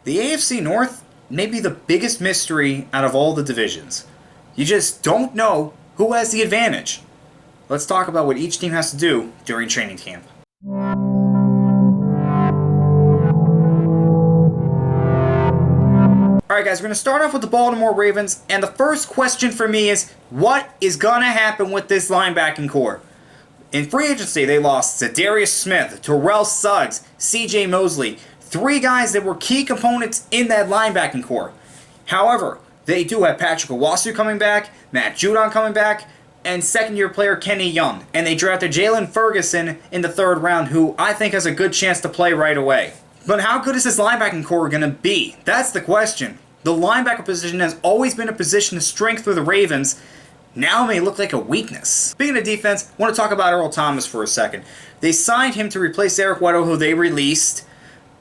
The AFC North may be the biggest mystery out of all the divisions. You just don't know who has the advantage. Let's talk about what each team has to do during training camp. Alright guys, we're going to start off with the Baltimore Ravens, and the first question for me is, what is going to happen with this linebacking core? In free agency, they lost Zadarius Smith, Terrell Suggs, CJ Mosley, three guys that were key components in that linebacking core. However, they do have Patrick Owasu coming back, Matt Judon coming back, and second-year player Kenny Young. And they drafted Jalen Ferguson in the third round, who I think has a good chance to play right away. But how good is this linebacking core going to be? That's the question. The linebacker position has always been a position of strength for the Ravens. Now it may look like a weakness. Speaking of defense, I want to talk about Earl Thomas for a second. They signed him to replace Eric Weddle, who they released.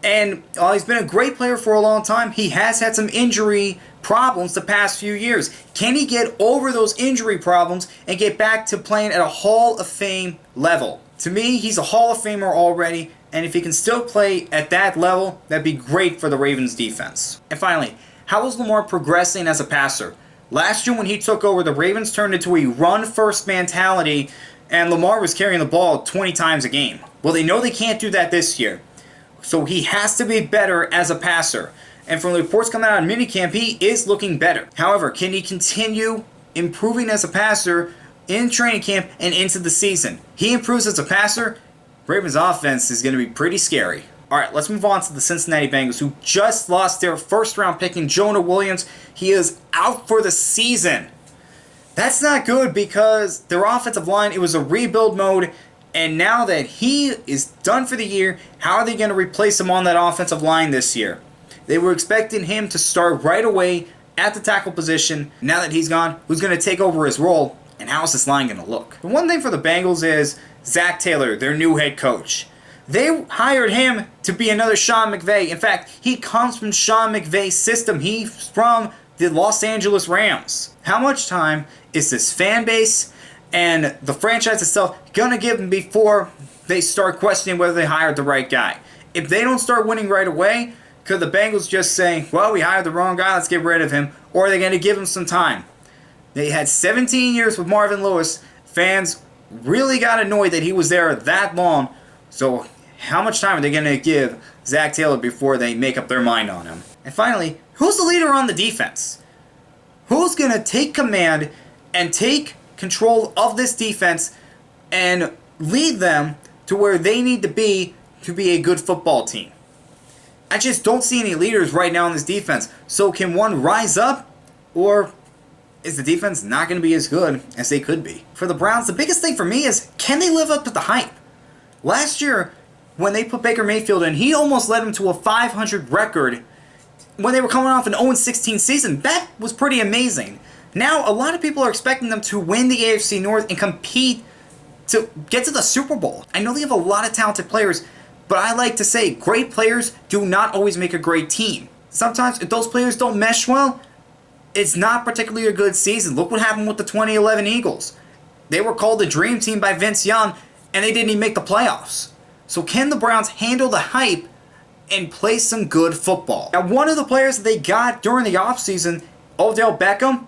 And he's been a great player for a long time. He has had some injury problems the past few years. Can he get over those injury problems and get back to playing at a Hall of Fame level? To me, he's a Hall of Famer already, and if he can still play at that level, that'd be great for the Ravens defense. And finally, how is Lamar progressing as a passer? Last year when he took over, the Ravens turned into a run-first mentality, and Lamar was carrying the ball 20 times a game. Well, they know they can't do that this year. So he has to be better as a passer. And from the reports coming out of minicamp, he is looking better. However, can he continue improving as a passer in training camp and into the season? He improves as a passer, Ravens offense is going to be pretty scary. Alright, let's move on to the Cincinnati Bengals, who just lost their first-round pick in Jonah Williams. He is out for the season. That's not good because their offensive line, it was a rebuild mode. And now that he is done for the year, how are they going to replace him on that offensive line this year? They were expecting him to start right away at the tackle position. Now that he's gone, who's going to take over his role? And how is this line going to look? The one thing for the Bengals is Zach Taylor, their new head coach. They hired him to be another Sean McVay. In fact, he comes from Sean McVay's system. He's from the Los Angeles Rams. How much time is this fan base and the franchise itself going to give them before they start questioning whether they hired the right guy? If they don't start winning right away, could the Bengals just say, well, we hired the wrong guy, let's get rid of him? Or are they going to give him some time? They had 17 years with Marvin Lewis. Fans really got annoyed that he was there that long. So how much time are they going to give Zach Taylor before they make up their mind on him? And finally, who's the leader on the defense? Who's going to take command and take control of this defense and lead them to where they need to be a good football team? I just don't see any leaders right now in this defense. So can one rise up, or is the defense not going to be as good as they could be? For the Browns, the biggest thing for me is, can they live up to the hype? Last year, when they put Baker Mayfield in, he almost led them to a 500 record when they were coming off an 0-16 season. That was pretty amazing. Now, a lot of people are expecting them to win the AFC North and compete to get to the Super Bowl. I know they have a lot of talented players, but I like to say great players do not always make a great team. Sometimes, if those players don't mesh well, it's not particularly a good season. Look what happened with the 2011 Eagles. They were called the Dream Team by Vince Young, and they didn't even make the playoffs. So can the Browns handle the hype and play some good football? Now, one of the players that they got during the offseason, Odell Beckham,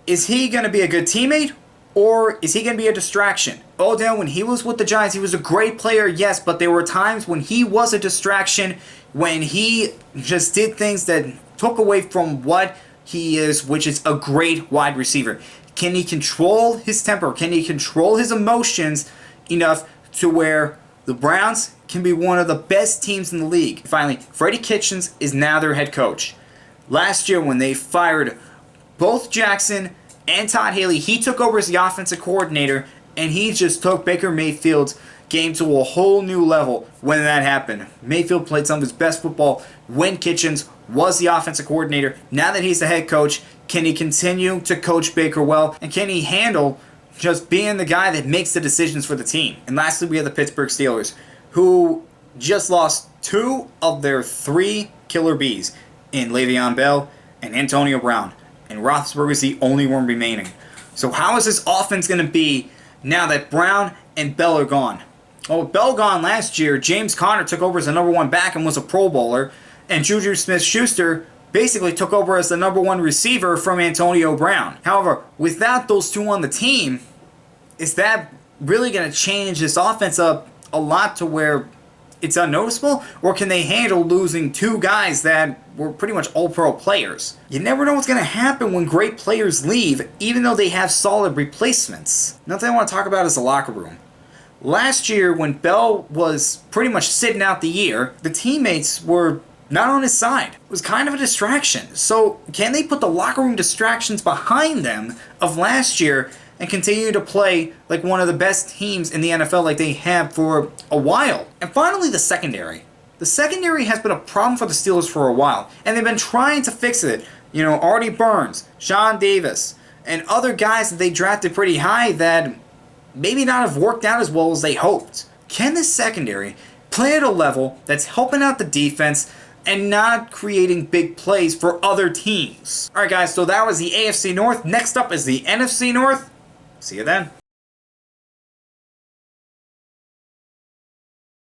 is he going to be a good teammate, or is he going to be a distraction? Odell, when he was with the Giants, he was a great player, yes, but there were times when he was a distraction, when he just did things that took away from what he is, which is a great wide receiver. Can he control his temper? Can he control his emotions enough to where the Browns can be one of the best teams in the league? Finally, Freddie Kitchens is now their head coach. Last year when they fired both Jackson and Todd Haley, he took over as the offensive coordinator, and he just took Baker Mayfield's game to a whole new level when that happened. Mayfield played some of his best football when Kitchens was the offensive coordinator. Now that he's the head coach, can he continue to coach Baker well, and can he handle just being the guy that makes the decisions for the team? And lastly, we have the Pittsburgh Steelers, who just lost two of their three killer bees in Le'Veon Bell and Antonio Brown. And Roethlisberger is the only one remaining. So how is this offense going to be now that Brown and Bell are gone? Well, with Bell gone last year, James Conner took over as the number one back and was a Pro Bowler. and Juju Smith-Schuster basically took over as the #1 receiver from Antonio Brown. However, without those two on the team, is that really going to change this offense up a lot to where it's unnoticeable? Or can they handle losing two guys that were pretty much all-pro players? You never know what's going to happen when great players leave, even though they have solid replacements. Another thing I want to talk about is the locker room. Last year, when Bell was pretty much sitting out the year, the teammates were not on his side. It was kind of a distraction. So can they put the locker room distractions behind them of last year and continue to play like one of the best teams in the NFL like they have for a while? And finally, the secondary. The secondary has been a problem for the Steelers for a while, and they've been trying to fix it. You know, Artie Burns, Sean Davis, and other guys that they drafted pretty high that maybe not have worked out as well as they hoped. Can this secondary play at a level that's helping out the defense and not creating big plays for other teams? Alright guys, so that was the AFC North. Next up is the NFC North. See you then.